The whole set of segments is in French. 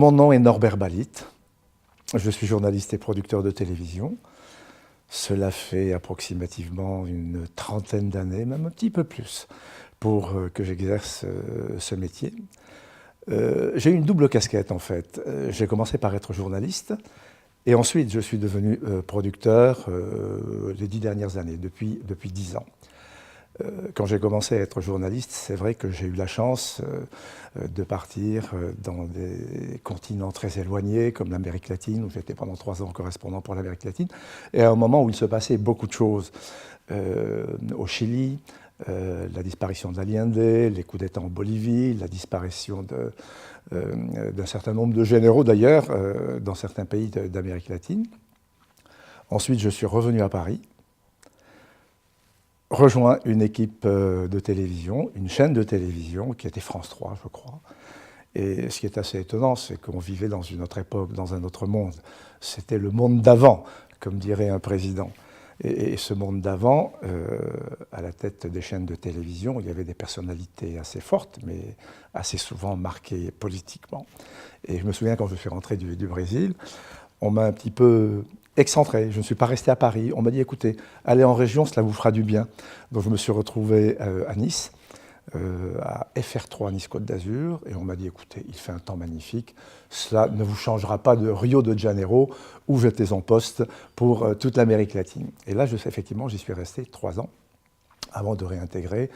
Mon nom est Norbert Balit. Je suis journaliste et producteur de télévision. Cela fait approximativement une trentaine d'années, même un petit peu plus, pour que j'exerce ce métier. J'ai eu une double casquette en fait. J'ai commencé par être journaliste et ensuite je suis devenu producteur les 10 dernières années, depuis 10 ans. Quand j'ai commencé à être journaliste, c'est vrai que j'ai eu la chance de partir dans des continents très éloignés, comme l'Amérique latine, où j'étais pendant 3 ans correspondant pour l'Amérique latine, et à un moment où il se passait beaucoup de choses. Au Chili, la disparition d'Allende, les coups d'État en Bolivie, la disparition d'un certain nombre de généraux d'ailleurs, dans certains pays d'Amérique latine. Ensuite, je suis revenu à Paris, rejoint une équipe de télévision, une chaîne de télévision qui était France 3, je crois. Et ce qui est assez étonnant, c'est qu'on vivait dans une autre époque, dans un autre monde. C'était le monde d'avant, comme dirait un président. Et ce monde d'avant, à la tête des chaînes de télévision, il y avait des personnalités assez fortes, mais assez souvent marquées politiquement. Et je me souviens quand je suis rentré du Brésil, on m'a un petit peu excentré. Je ne suis pas resté à Paris. On m'a dit, écoutez, allez en région, cela vous fera du bien. Donc je me suis retrouvé à Nice, à FR3 Nice-Côte d'Azur, et on m'a dit, écoutez, il fait un temps magnifique, cela ne vous changera pas de Rio de Janeiro, où j'étais en poste pour toute l'Amérique latine. Et là, effectivement, j'y suis resté 3 ans, avant de réintégrer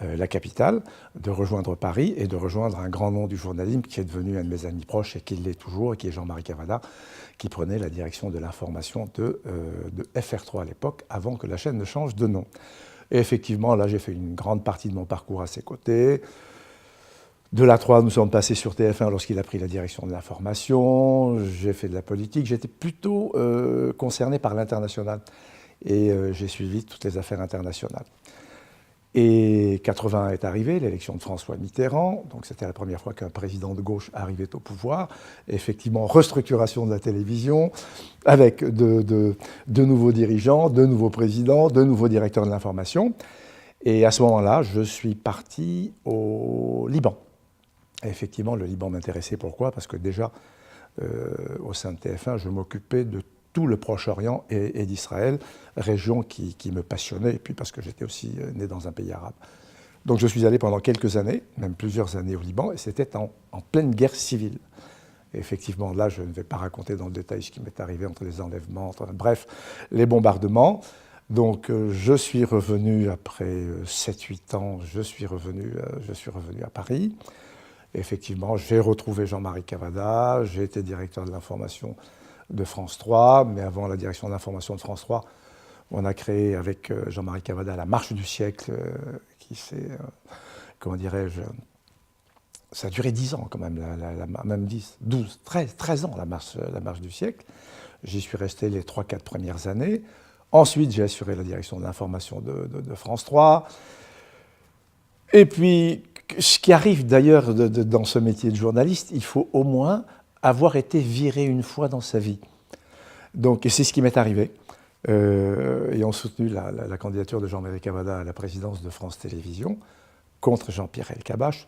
la capitale, de rejoindre Paris et de rejoindre un grand nom du journalisme qui est devenu un de mes amis proches et qui l'est toujours, et qui est Jean-Marie Cavada, qui prenait la direction de l'information de FR3 à l'époque, avant que la chaîne ne change de nom. Et effectivement, là, j'ai fait une grande partie de mon parcours à ses côtés. De la 3, nous sommes passés sur TF1 lorsqu'il a pris la direction de l'information. J'ai fait de la politique. J'étais plutôt concerné par l'international. Et j'ai suivi toutes les affaires internationales. Et 80 est arrivé, l'élection de François Mitterrand, donc c'était la première fois qu'un président de gauche arrivait au pouvoir. Et effectivement, restructuration de la télévision, avec de nouveaux dirigeants, de nouveaux présidents, de nouveaux directeurs de l'information. Et à ce moment-là, je suis parti au Liban. Et effectivement, le Liban m'intéressait. Pourquoi? Parce que déjà, au sein de TF1, je m'occupais de tout le Proche-Orient et d'Israël, région qui me passionnait, et puis parce que j'étais aussi né dans un pays arabe. Donc je suis allé pendant quelques années, même plusieurs années au Liban, et c'était en pleine guerre civile. Et effectivement, là, je ne vais pas raconter dans le détail ce qui m'est arrivé entre les enlèvements, bref, les bombardements. Donc je suis revenu après 7-8 ans, je suis revenu à Paris. Et effectivement, j'ai retrouvé Jean-Marie Cavada, j'ai été directeur de l'information de France 3, mais avant la direction de l'information de France 3, on a créé avec Jean-Marie Cavada la Marche du siècle, qui s'est, comment dirais-je, ça a duré 10 ans quand même, même 10, 12, 13 ans la marche du siècle. J'y suis resté les 3-4 premières années. Ensuite, j'ai assuré la direction de l'information de France 3. Et puis, ce qui arrive d'ailleurs dans ce métier de journaliste, il faut au moins avoir été viré une fois dans sa vie. Donc, et c'est ce qui m'est arrivé. Ayant soutenu la candidature de Jean-Marie Cavada à la présidence de France Télévisions contre Jean-Pierre Elkabbach,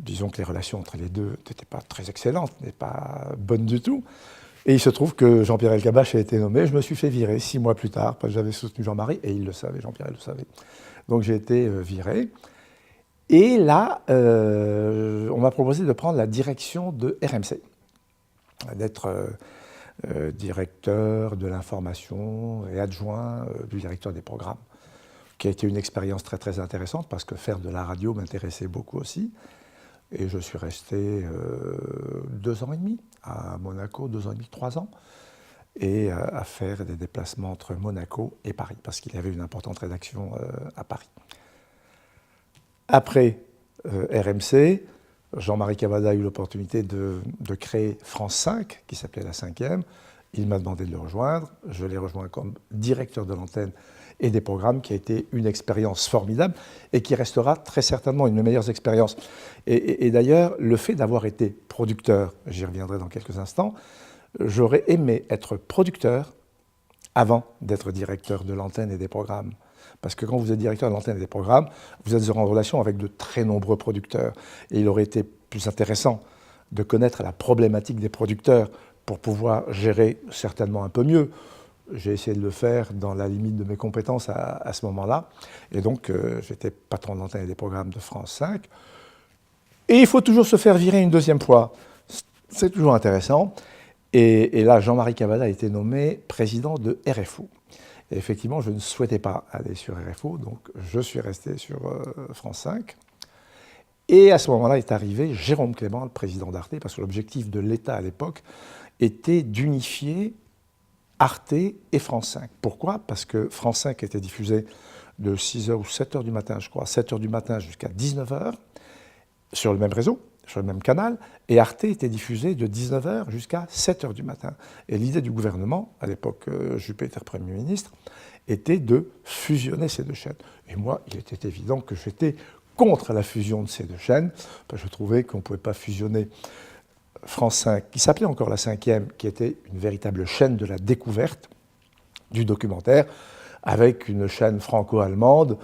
disons que les relations entre les deux n'étaient pas très excellentes, n'étaient pas bonnes du tout. Et il se trouve que Jean-Pierre Elkabbach a été nommé. Je me suis fait virer 6 mois plus tard, parce que j'avais soutenu Jean-Marie, et il le savait, Jean-Pierre le savait. Donc j'ai été viré. Et là, on m'a proposé de prendre la direction de RMC, d'être directeur de l'information et adjoint du directeur des programmes, qui a été une expérience très très intéressante parce que faire de la radio m'intéressait beaucoup aussi. Et je suis resté 2 ans et demi à Monaco, 2 ans et demi, 3 ans, et à faire des déplacements entre Monaco et Paris, parce qu'il y avait une importante rédaction à Paris. Après RMC, Jean-Marie Cavada a eu l'opportunité de créer France 5, qui s'appelait la 5e. Il m'a demandé de le rejoindre. Je l'ai rejoint comme directeur de l'antenne et des programmes, qui a été une expérience formidable et qui restera très certainement une de mes meilleures expériences. Et d'ailleurs, le fait d'avoir été producteur, j'y reviendrai dans quelques instants, j'aurais aimé être producteur avant d'être directeur de l'antenne et des programmes. Parce que quand vous êtes directeur de l'antenne et des programmes, vous êtes en relation avec de très nombreux producteurs. Et il aurait été plus intéressant de connaître la problématique des producteurs pour pouvoir gérer certainement un peu mieux. J'ai essayé de le faire dans la limite de mes compétences à ce moment-là. Et donc, j'étais patron d'antenne et des programmes de France 5. Et il faut toujours se faire virer une deuxième fois. C'est toujours intéressant. Et là, Jean-Marie Cavada a été nommé président de RFO. Et effectivement, je ne souhaitais pas aller sur RFO, donc je suis resté sur France 5. Et à ce moment-là est arrivé Jérôme Clément, le président d'Arte, parce que l'objectif de l'État à l'époque était d'unifier Arte et France 5. Pourquoi? Parce que France 5 était diffusé de 6h ou 7h du matin, je crois, 7h du matin jusqu'à 19h, sur le même réseau, sur le même canal, et Arte était diffusé de 19h jusqu'à 7h du matin. Et l'idée du gouvernement, à l'époque Juppé était Premier ministre, était de fusionner ces deux chaînes. Et moi, il était évident que j'étais contre la fusion de ces deux chaînes, parce que je trouvais qu'on ne pouvait pas fusionner France 5, qui s'appelait encore la 5e, qui était une véritable chaîne de la découverte du documentaire, avec une chaîne franco-allemande,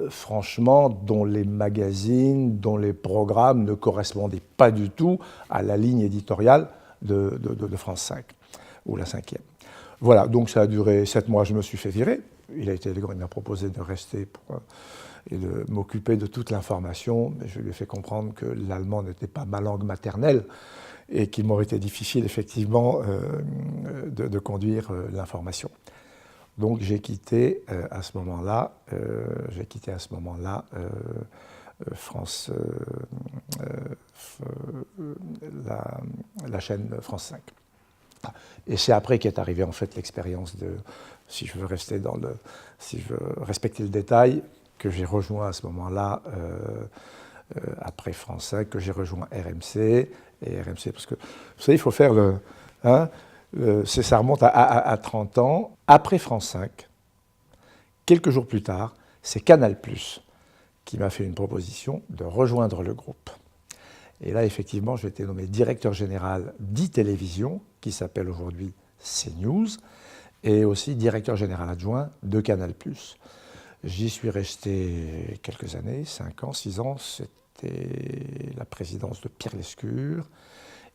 franchement, dont les magazines, dont les programmes ne correspondaient pas du tout à la ligne éditoriale de France 5, ou la 5e. Voilà, donc ça a duré 7 mois, je me suis fait virer. Il a été élégant, il m'a proposé de rester et de m'occuper de toute l'information, mais je lui ai fait comprendre que l'allemand n'était pas ma langue maternelle et qu'il m'aurait été difficile, effectivement, de conduire l'information. Donc j'ai quitté à ce moment-là, France, la chaîne France 5. Et c'est après qu'est arrivée en fait l'expérience de, si je veux respecter le détail, que j'ai rejoint à ce moment-là, après France 5, que j'ai rejoint RMC, et RMC, parce que, vous savez, il faut faire ça remonte à 30 ans. Après France 5, quelques jours plus tard, c'est Canal+ qui m'a fait une proposition de rejoindre le groupe. Et là, effectivement, j'ai été nommé directeur général d'e-télévision, qui s'appelle aujourd'hui CNews, et aussi directeur général adjoint de Canal+. J'y suis resté quelques années, 5 ans, 6 ans. C'était la présidence de Pierre Lescure.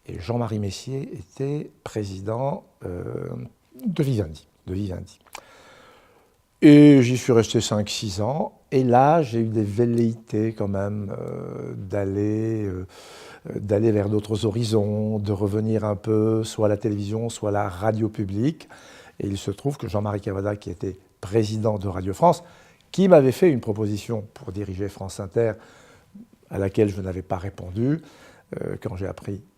Et Jean-Marie Messier était président de Vivendi. Et j'y suis resté 5-6 ans. Et là, j'ai eu des velléités quand même d'aller vers d'autres horizons, de revenir un peu soit à la télévision, soit à la radio publique. Et il se trouve que Jean-Marie Cavada, qui était président de Radio France, qui m'avait fait une proposition pour diriger France Inter, à laquelle je n'avais pas répondu,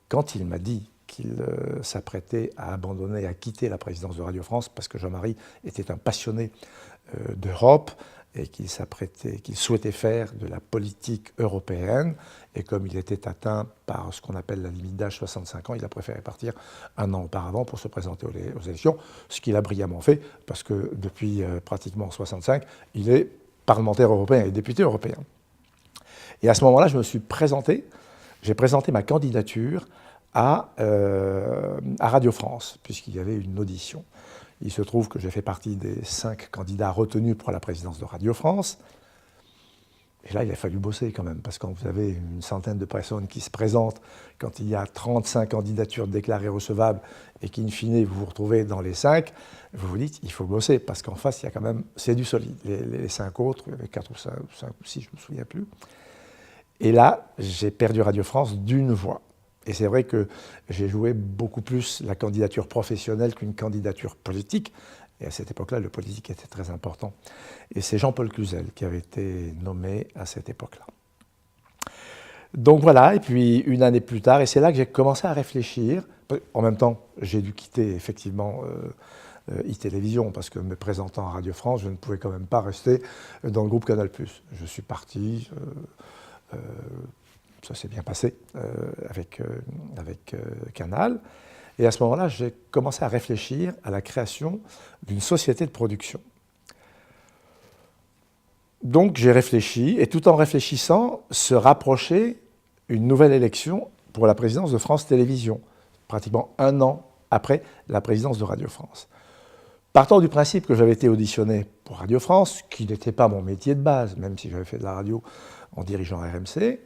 quand il m'a dit qu'il s'apprêtait à abandonner, à quitter la présidence de Radio France, parce que Jean-Marie était un passionné d'Europe et qu'il souhaitait faire de la politique européenne. Et comme il était atteint par ce qu'on appelle la limite d'âge 65 ans, il a préféré partir un an auparavant pour se présenter aux élections, ce qu'il a brillamment fait, parce que depuis pratiquement 65, il est parlementaire européen et député européen. Et à ce moment-là, j'ai présenté ma candidature à Radio France, puisqu'il y avait une audition. Il se trouve que j'ai fait partie des 5 candidats retenus pour la présidence de Radio France. Et là, il a fallu bosser quand même, parce que quand vous avez une centaine de personnes qui se présentent, quand il y a 35 candidatures déclarées recevables, et qu'in fine, vous vous retrouvez dans les 5, vous vous dites, il faut bosser, parce qu'en face, il y a quand même, c'est du solide. Les 5 autres, les 4 ou 5 ou 6, je ne me souviens plus. Et là, j'ai perdu Radio France d'une voix. Et c'est vrai que j'ai joué beaucoup plus la candidature professionnelle qu'une candidature politique. Et à cette époque-là, le politique était très important. Et c'est Jean-Paul Cluzel qui avait été nommé à cette époque-là. Donc voilà, et puis une année plus tard, et c'est là que j'ai commencé à réfléchir. En même temps, j'ai dû quitter effectivement e-télévision, parce que me présentant à Radio France, je ne pouvais quand même pas rester dans le groupe Canal+. Je suis parti... ça s'est bien passé avec Canal. Et à ce moment-là, j'ai commencé à réfléchir à la création d'une société de production. Donc j'ai réfléchi, et tout en réfléchissant, se rapprochait une nouvelle élection pour la présidence de France Télévisions, pratiquement un an après la présidence de Radio France. Partant du principe que j'avais été auditionné pour Radio France, qui n'était pas mon métier de base, même si j'avais fait de la radio en dirigeant RMC,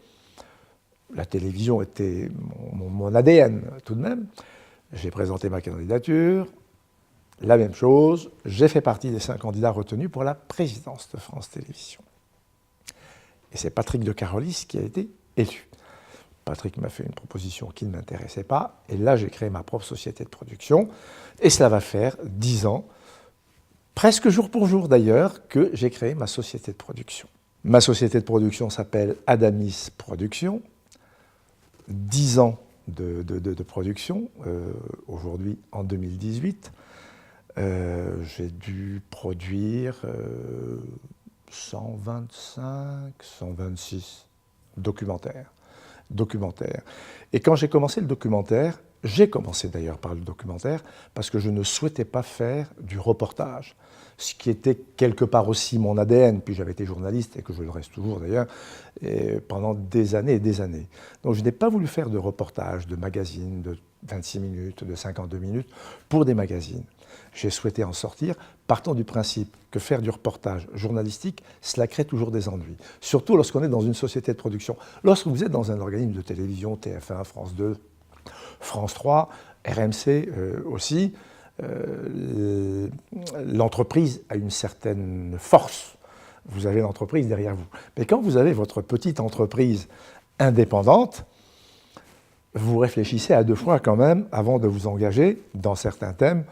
La télévision était mon ADN tout de même. J'ai présenté ma candidature. La même chose, j'ai fait partie des 5 candidats retenus pour la présidence de France Télévisions. Et c'est Patrick de Carolis qui a été élu. Patrick m'a fait une proposition qui ne m'intéressait pas, et là j'ai créé ma propre société de production, et cela va faire 10 ans, presque jour pour jour d'ailleurs, que j'ai créé ma société de production. Ma société de production s'appelle Adamis Productions, 10 ans de production, aujourd'hui en 2018. J'ai dû produire 125, 126 documentaires. Et quand j'ai commencé le documentaire, j'ai commencé d'ailleurs par le documentaire parce que je ne souhaitais pas faire du reportage, ce qui était quelque part aussi mon ADN, puis j'avais été journaliste et que je le reste toujours d'ailleurs, pendant des années et des années. Donc je n'ai pas voulu faire de reportage, de magazine de 26 minutes, de 52 minutes pour des magazines. J'ai souhaité en sortir, partant du principe que faire du reportage journalistique, cela crée toujours des ennuis. Surtout lorsqu'on est dans une société de production. Lorsque vous êtes dans un organisme de télévision, TF1, France 2, France 3, RMC aussi, l'entreprise a une certaine force. Vous avez l'entreprise derrière vous. Mais quand vous avez votre petite entreprise indépendante, vous réfléchissez à 2 fois quand même avant de vous engager dans certains thèmes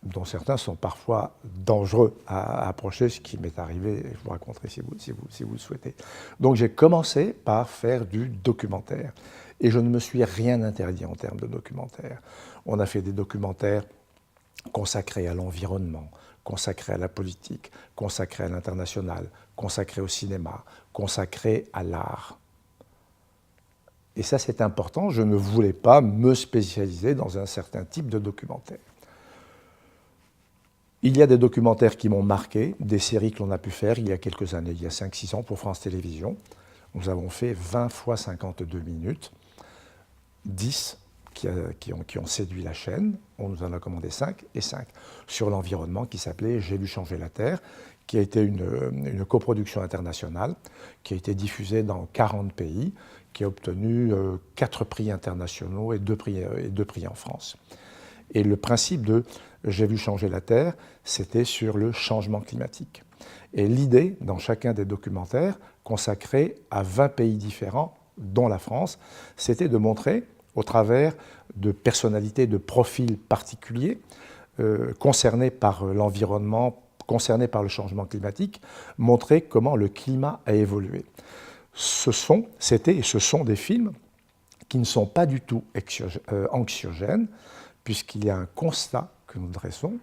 dont certains sont parfois dangereux à approcher, ce qui m'est arrivé, je vous raconterai si vous le souhaitez. Donc j'ai commencé par faire du documentaire, et je ne me suis rien interdit en termes de documentaire. On a fait des documentaires consacrés à l'environnement, consacrés à la politique, consacrés à l'international, consacrés au cinéma, consacrés à l'art. Et ça c'est important, je ne voulais pas me spécialiser dans un certain type de documentaire. Il y a des documentaires qui m'ont marqué, des séries que l'on a pu faire il y a quelques années, il y a 5-6 ans pour France Télévisions. Nous avons fait 20 fois 52 minutes, 10 qui ont séduit la chaîne, on nous en a commandé 5 et 5 sur l'environnement qui s'appelait J'ai vu changer la Terre, qui a été une coproduction internationale, qui a été diffusée dans 40 pays, qui a obtenu 4 prix internationaux et 2 prix en France. Et le principe de J'ai vu changer la Terre, c'était sur le changement climatique. Et l'idée, dans chacun des documentaires, consacrés à 20 pays différents, dont la France, c'était de montrer, au travers de personnalités, de profils particuliers, concernés par l'environnement, concernés par le changement climatique, montrer comment le climat a évolué. C'était et ce sont des films qui ne sont pas du tout anxiogènes, puisqu'il y a un constat que nous dressons,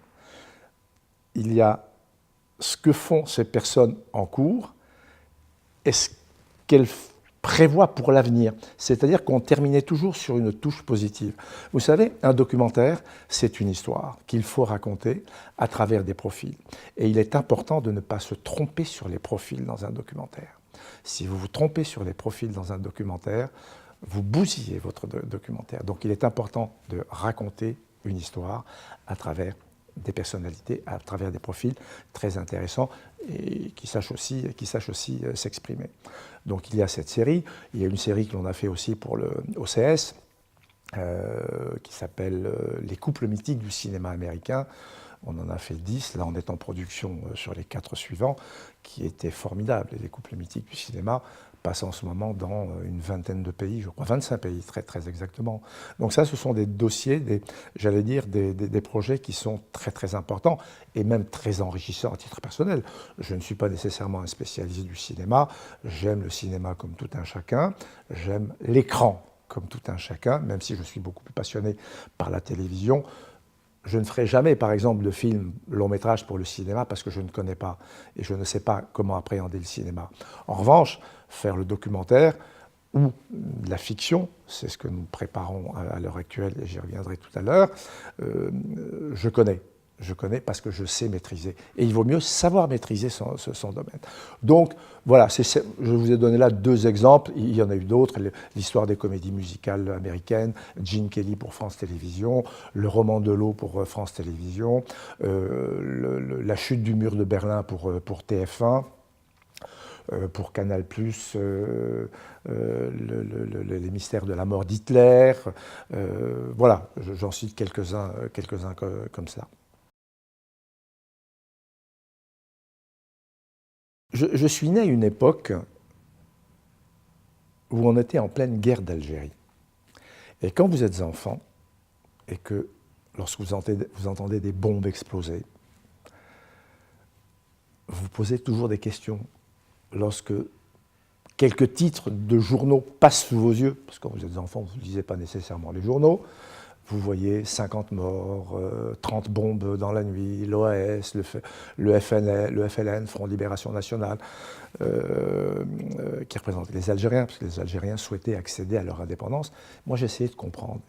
il y a ce que font ces personnes en cours et ce qu'elles prévoient pour l'avenir. C'est-à-dire qu'on terminait toujours sur une touche positive. Vous savez, un documentaire, c'est une histoire qu'il faut raconter à travers des profils. Et il est important de ne pas se tromper sur les profils dans un documentaire. Si vous vous trompez sur les profils dans un documentaire, vous bousillez votre documentaire. Donc il est important de raconter une histoire à travers des personnalités, à travers des profils très intéressants et qui sachent aussi s'exprimer. Donc il y a cette série, il y a une série que l'on a fait aussi pour le OCS, qui s'appelle Les couples mythiques du cinéma américain. On en a fait 10, là on est en production sur les 4 suivants, qui étaient formidables. Les couples mythiques du cinéma passent en ce moment dans une vingtaine de pays, je crois, 25 pays très, très exactement. Donc ça, ce sont des dossiers, j'allais dire, des projets qui sont très très importants et même très enrichissants à titre personnel. Je ne suis pas nécessairement un spécialiste du cinéma, j'aime le cinéma comme tout un chacun, j'aime l'écran comme tout un chacun, même si je suis beaucoup plus passionné par la télévision. Je ne ferai jamais, par exemple, de film long métrage pour le cinéma parce que je ne connais pas et je ne sais pas comment appréhender le cinéma. En revanche, faire le documentaire ou la fiction, c'est ce que nous préparons à l'heure actuelle et j'y reviendrai tout à l'heure, je connais. Je connais parce que je sais maîtriser. Et il vaut mieux savoir maîtriser son domaine. Donc, voilà, je vous ai donné là 2 exemples. Il y en a eu d'autres. L'histoire des comédies musicales américaines, Gene Kelly pour France Télévisions, Le roman de l'eau pour France Télévisions, La chute du mur de Berlin pour TF1. pour Canal+, les mystères de la mort d'Hitler. Voilà, j'en cite quelques-uns comme ça. Je suis né à une époque où on était en pleine guerre d'Algérie. Et quand vous êtes enfant, et que lorsque vous entendez des bombes exploser, vous posez toujours des questions. Lorsque quelques titres de journaux passent sous vos yeux, parce que quand vous êtes enfant, vous ne lisez pas nécessairement les journaux, vous voyez 50 morts, 30 bombes dans la nuit, l'OAS, le FLN, Front de Libération Nationale, qui représente les Algériens, parce que les Algériens souhaitaient accéder à leur indépendance. Moi, j'essayais de comprendre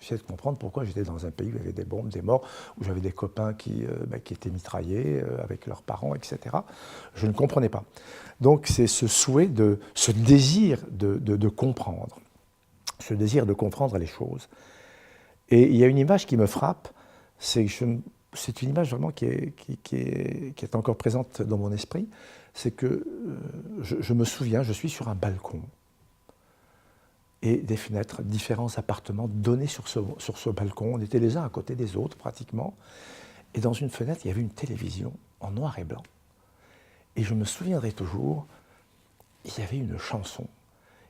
pourquoi j'étais dans un pays où il y avait des bombes, des morts, où j'avais des copains qui étaient mitraillés avec leurs parents, etc. Je ne comprenais pas. Donc, c'est ce souhait, ce désir de comprendre, ce désir de comprendre les choses. Et il y a une image qui me frappe, c'est une image vraiment qui est encore présente dans mon esprit, c'est que je me souviens, je suis sur un balcon, et des fenêtres, différents appartements donnés sur ce balcon, on était les uns à côté des autres pratiquement, et dans une fenêtre, il y avait une télévision en noir et blanc. Et je me souviendrai toujours, il y avait une chanson,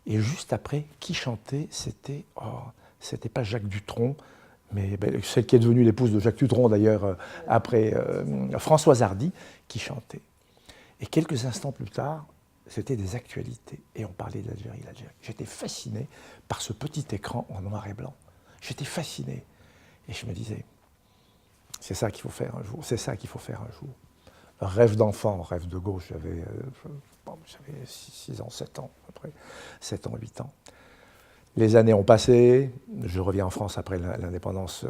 et juste après, qui chantait, c'était pas Jacques Dutronc, mais celle qui est devenue l'épouse de Jacques Dutronc d'ailleurs, après Françoise Hardy, qui chantait. Et quelques instants plus tard, c'était des actualités, et on parlait de l'Algérie. J'étais fasciné par ce petit écran en noir et blanc. J'étais fasciné. Et je me disais, c'est ça qu'il faut faire un jour, c'est ça qu'il faut faire un jour. Un rêve d'enfant, rêve de gauche, j'avais 6 ans, 7 ans, à peu près, 7 ans, 8 ans. Les années ont passé, je reviens en France après l'indépendance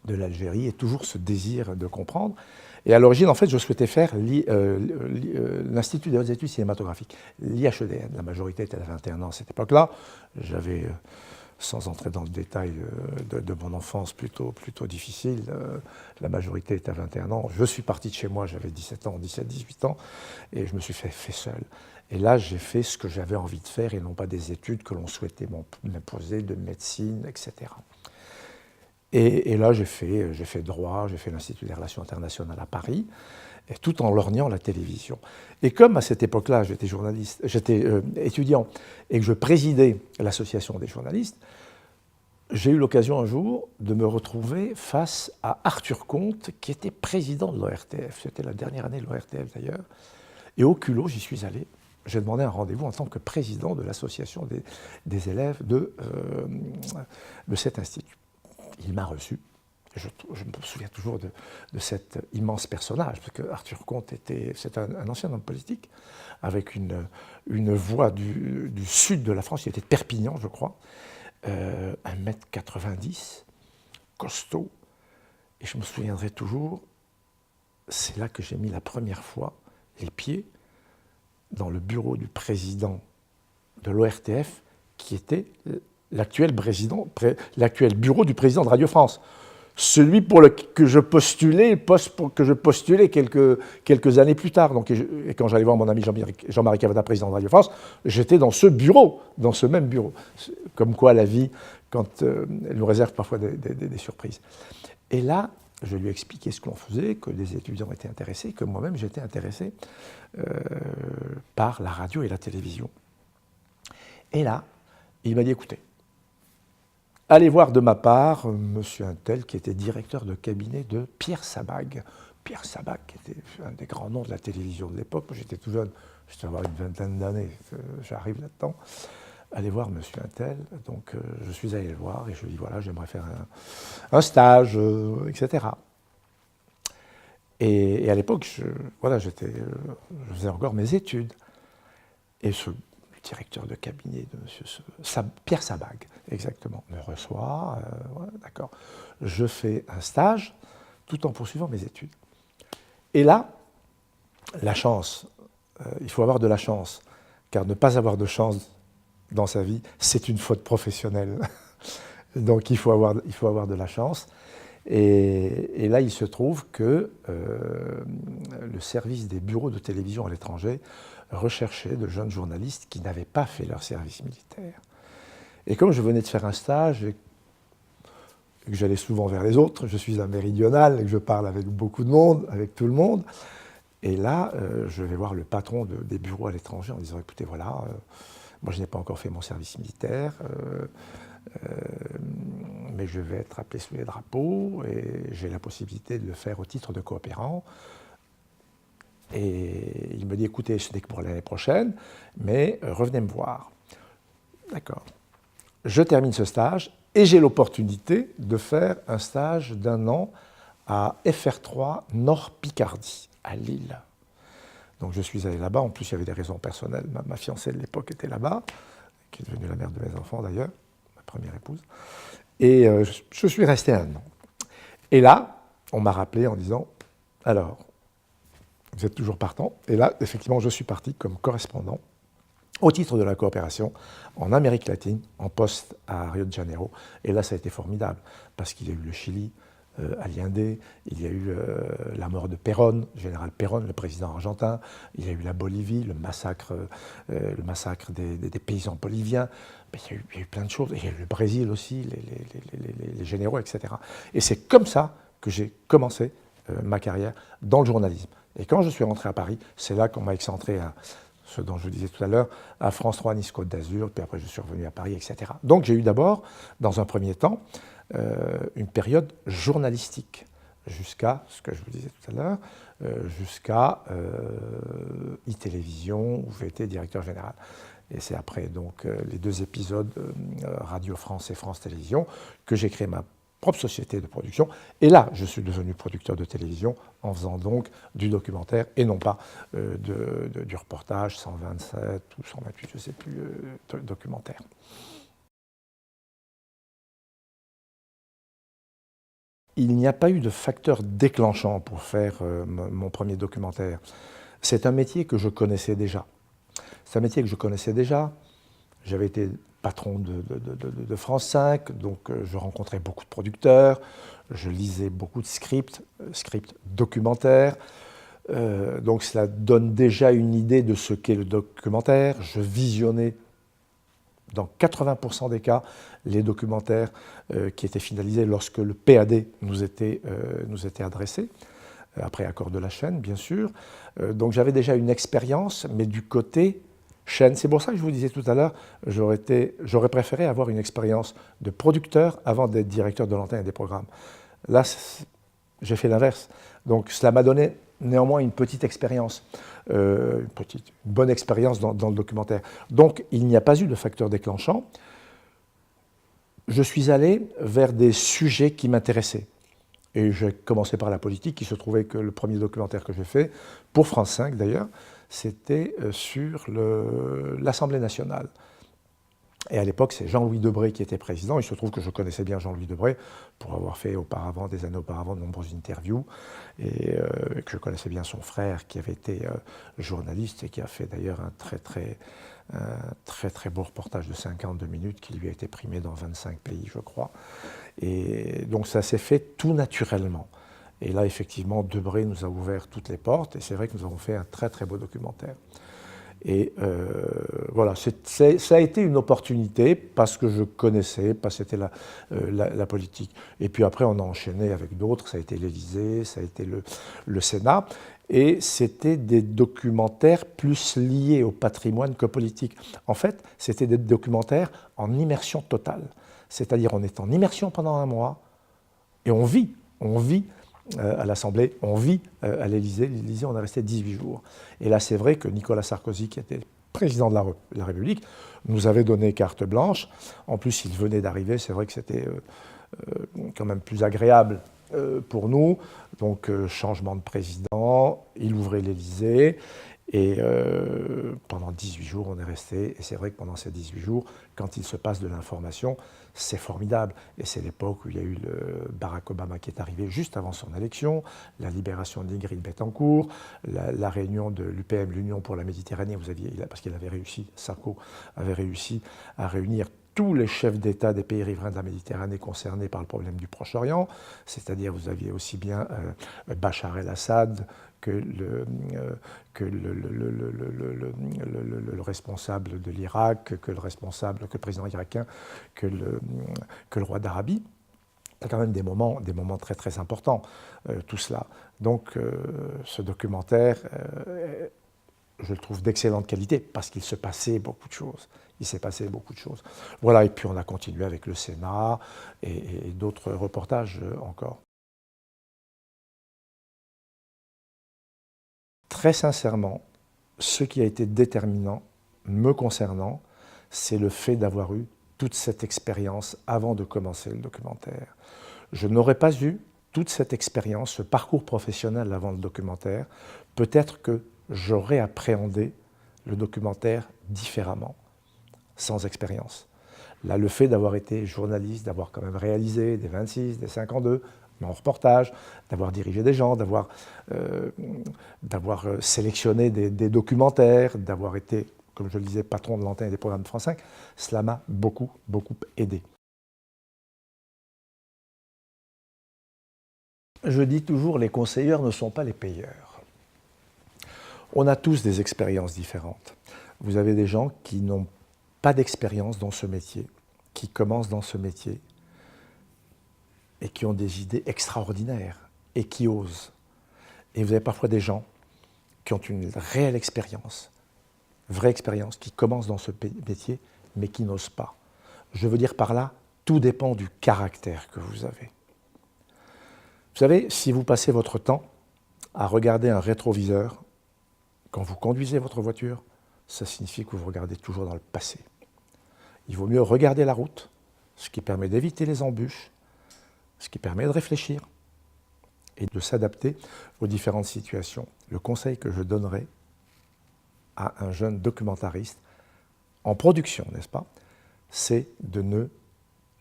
de l'Algérie, et toujours ce désir de comprendre. Et à l'origine, en fait, je souhaitais faire l'Institut des hautes études cinématographiques, l'IHEDN. La majorité était à 21 ans à cette époque-là. J'avais, sans entrer dans le détail de mon enfance plutôt difficile, la majorité était à 21 ans. Je suis parti de chez moi, j'avais 17 ans, 17-18 ans, et je me suis fait seul. Et là, j'ai fait ce que j'avais envie de faire, et non pas des études que l'on souhaitait m'imposer, de médecine, etc. Et là, j'ai fait droit, j'ai fait l'Institut des relations internationales à Paris, et tout en lorgnant la télévision. Et comme à cette époque-là, j'étais étudiant, et que je présidais l'association des journalistes, j'ai eu l'occasion un jour de me retrouver face à Arthur Comte, qui était président de l'ORTF. C'était la dernière année de l'ORTF d'ailleurs. Et au culot, j'y suis allé. J'ai demandé un rendez-vous en tant que président de l'association des élèves de cet institut. Il m'a reçu. Je me souviens toujours de cet immense personnage, parce que Arthur Comte c'est un ancien homme politique, avec une voix du sud de la France, il était de Perpignan, je crois, 1m90, costaud, et je me souviendrai toujours, c'est là que j'ai mis la première fois les pieds dans le bureau du président de l'ORTF, qui était l'actuel bureau du président de Radio France. Celui que je postulais quelques années plus tard. Donc, et quand j'allais voir mon ami Jean-Marie Cavada, président de Radio France, j'étais dans ce même bureau. Comme quoi la vie, quand elle nous réserve parfois des surprises. Et là, je lui ai expliqué ce que l'on faisait, que des étudiants étaient intéressés, que moi-même j'étais intéressé par la radio et la télévision. Et là, il m'a dit, écoutez, allez voir de ma part monsieur Untel, qui était directeur de cabinet de Pierre Sabag. Pierre Sabag, qui était un des grands noms de la télévision de l'époque. Moi, j'étais tout jeune, je devais avoir une vingtaine d'années, j'arrive là-dedans. Allez voir monsieur Untel. Donc, je suis allé le voir et je lui ai dit, voilà, j'aimerais faire un stage, etc. Et à l'époque, je faisais encore mes études. Et le directeur de cabinet de monsieur Pierre Sabag, exactement, me reçoit, d'accord. Je fais un stage tout en poursuivant mes études. Et là, la chance, il faut avoir de la chance, car ne pas avoir de chance dans sa vie, c'est une faute professionnelle. Donc il faut avoir de la chance. Et là, il se trouve que le service des bureaux de télévision à l'étranger recherchaient de jeunes journalistes qui n'avaient pas fait leur service militaire. Et comme je venais de faire un stage et que j'allais souvent vers les autres, je suis un méridional et que je parle avec beaucoup de monde, avec tout le monde, et là, je vais voir le patron des bureaux à l'étranger en disant, écoutez, voilà, moi je n'ai pas encore fait mon service militaire, mais je vais être appelé sous les drapeaux et j'ai la possibilité de le faire au titre de coopérant. Et il me dit, écoutez, ce n'est que pour l'année prochaine, mais revenez me voir. D'accord. Je termine ce stage et j'ai l'opportunité de faire un stage d'1 an à FR3 Nord Picardie, à Lille. Donc je suis allé là-bas, en plus il y avait des raisons personnelles, ma fiancée de l'époque était là-bas, qui est devenue la mère de mes enfants d'ailleurs, ma première épouse, et je suis resté 1 an. Et là, on m'a rappelé en disant, alors, vous êtes toujours partant, et là, effectivement, je suis parti comme correspondant au titre de la coopération en Amérique latine, en poste à Rio de Janeiro. Et là, ça a été formidable, parce qu'il y a eu le Chili, Allende, il y a eu la mort de Perón, le général Perón, le président argentin, il y a eu la Bolivie, le massacre des paysans boliviens, mais il y a eu plein de choses, et il y a eu le Brésil aussi, les généraux, etc. Et c'est comme ça que j'ai commencé ma carrière dans le journalisme. Et quand je suis rentré à Paris, c'est là qu'on m'a excentré à ce dont je disais tout à l'heure, à France 3, Nice Côte d'Azur, puis après je suis revenu à Paris, etc. Donc j'ai eu d'abord, dans un premier temps, une période journalistique, jusqu'à, ce que je vous disais tout à l'heure, jusqu'à e-télévision, où j'ai été directeur général. Et c'est après donc les 2 épisodes Radio France et France Télévisions que j'ai créé ma propre société de production. Et là, je suis devenu producteur de télévision en faisant donc du documentaire et non pas du reportage 127 ou 128, je ne sais plus, documentaire. Il n'y a pas eu de facteur déclenchant pour faire mon premier documentaire. C'est un métier que je connaissais déjà. C'est un métier que je connaissais déjà. J'avais été patron de France 5, donc je rencontrais beaucoup de producteurs, je lisais beaucoup de scripts documentaires, donc cela donne déjà une idée de ce qu'est le documentaire. Je visionnais dans 80% des cas les documentaires qui étaient finalisés lorsque le PAD nous était adressé, après accord de la chaîne bien sûr. Donc j'avais déjà une expérience, mais du côté chaîne. C'est pour ça que je vous disais tout à l'heure, j'aurais préféré avoir une expérience de producteur avant d'être directeur de l'antenne et des programmes. Là, j'ai fait l'inverse. Donc cela m'a donné néanmoins une petite expérience, une bonne expérience dans le documentaire. Donc il n'y a pas eu de facteur déclenchant. Je suis allé vers des sujets qui m'intéressaient. Et j'ai commencé par la politique. Il se trouvait que le premier documentaire que j'ai fait, pour France 5 d'ailleurs, c'était sur l'Assemblée nationale. Et à l'époque, c'est Jean-Louis Debré qui était président. Il se trouve que je connaissais bien Jean-Louis Debré pour avoir fait auparavant, des années auparavant, de nombreuses interviews, et que je connaissais bien son frère qui avait été journaliste et qui a fait d'ailleurs un très beau reportage de 52 minutes qui lui a été primé dans 25 pays, je crois. Et donc ça s'est fait tout naturellement. Et là, effectivement, Debré nous a ouvert toutes les portes, et c'est vrai que nous avons fait un très beau documentaire. Et voilà, ça a été une opportunité parce que je connaissais, parce que c'était la politique. Et puis après, on a enchaîné avec d'autres, ça a été l'Élysée, ça a été le Sénat, et c'était des documentaires plus liés au patrimoine que politique. En fait, c'était des documentaires en immersion totale. C'est-à-dire, on est en immersion pendant 1 mois, et on vit à l'Assemblée, on vit à l'Élysée. L'Élysée, on est resté 18 jours. Et là, c'est vrai que Nicolas Sarkozy, qui était président de la République, nous avait donné carte blanche. En plus, il venait d'arriver, c'est vrai que c'était quand même plus agréable pour nous. Donc, changement de président, il ouvrait l'Élysée. Et pendant 18 jours, on est resté. Et c'est vrai que pendant ces 18 jours, quand il se passe de l'information, c'est formidable. Et c'est l'époque où il y a eu le Barack Obama qui est arrivé juste avant son élection, la libération d'Ingrid Betancourt, la réunion de l'UPM, l'Union pour la Méditerranée, parce qu'il avait réussi, Sarko avait réussi à réunir tous les chefs d'État des pays riverains de la Méditerranée concernés par le problème du Proche-Orient, c'est-à-dire vous aviez aussi bien Bachar el-Assad que le responsable de l'Irak, que le président irakien, que le roi d'Arabie. C'est quand même des moments très très importants, tout cela. Donc ce documentaire, je le trouve d'excellente qualité parce qu'il se passait beaucoup de choses. Il s'est passé beaucoup de choses. Voilà, et puis on a continué avec le Sénat et d'autres reportages encore. Très sincèrement, ce qui a été déterminant, me concernant, c'est le fait d'avoir eu toute cette expérience avant de commencer le documentaire. Je n'aurais pas eu toute cette expérience, ce parcours professionnel avant le documentaire, peut-être que j'aurais appréhendé le documentaire différemment, sans expérience. Là, le fait d'avoir été journaliste, d'avoir quand même réalisé des 26, des 52, en reportage, d'avoir dirigé des gens, d'avoir sélectionné des documentaires, d'avoir été, comme je le disais, patron de l'antenne et des programmes de France 5, cela m'a beaucoup, beaucoup aidé. Je dis toujours, les conseilleurs ne sont pas les payeurs. On a tous des expériences différentes. Vous avez des gens qui n'ont pas d'expérience dans ce métier, qui commencent dans ce métier et qui ont des idées extraordinaires et qui osent. Et vous avez parfois des gens qui ont une réelle expérience, vraie expérience, qui commencent dans ce métier mais qui n'osent pas. Je veux dire par là, tout dépend du caractère que vous avez. Vous savez, si vous passez votre temps à regarder un rétroviseur quand vous conduisez votre voiture, ça signifie que vous regardez toujours dans le passé. Il vaut mieux regarder la route, ce qui permet d'éviter les embûches, ce qui permet de réfléchir et de s'adapter aux différentes situations. Le conseil que je donnerais à un jeune documentariste en production, n'est-ce pas, c'est de ne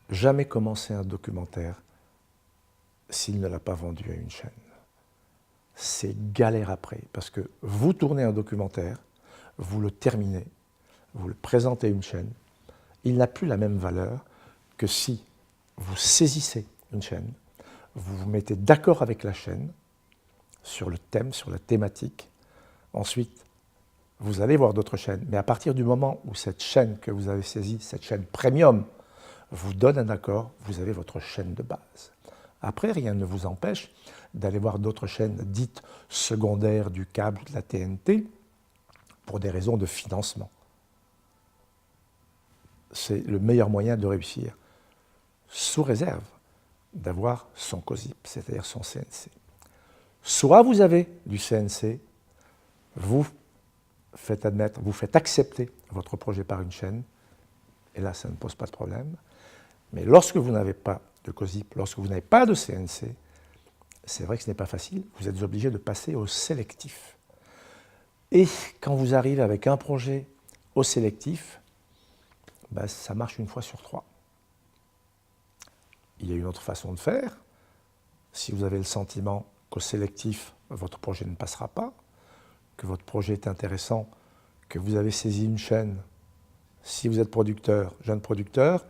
jamais commencer un documentaire s'il ne l'a pas vendu à une chaîne. C'est galère après, parce que vous tournez un documentaire, vous le terminez, vous le présentez à une chaîne, il n'a plus la même valeur que si vous saisissez une chaîne, vous vous mettez d'accord avec la chaîne sur le thème, sur la thématique, ensuite vous allez voir d'autres chaînes, mais à partir du moment où cette chaîne que vous avez saisie, cette chaîne premium, vous donne un accord, vous avez votre chaîne de base. Après, rien ne vous empêche d'aller voir d'autres chaînes dites secondaires du câble, de la TNT, pour des raisons de financement. C'est le meilleur moyen de réussir, sous réserve d'avoir son COSIP, c'est-à-dire son CNC. Soit vous avez du CNC, vous faites admettre, vous faites accepter votre projet par une chaîne, et là, ça ne pose pas de problème. Mais lorsque vous n'avez pas de COSIP, lorsque vous n'avez pas de CNC, c'est vrai que ce n'est pas facile, vous êtes obligé de passer au sélectif. Et quand vous arrivez avec un projet au sélectif, ben, ça marche une fois sur 3. Il y a une autre façon de faire. Si vous avez le sentiment qu'au sélectif, votre projet ne passera pas, que votre projet est intéressant, que vous avez saisi une chaîne, si vous êtes producteur, jeune producteur,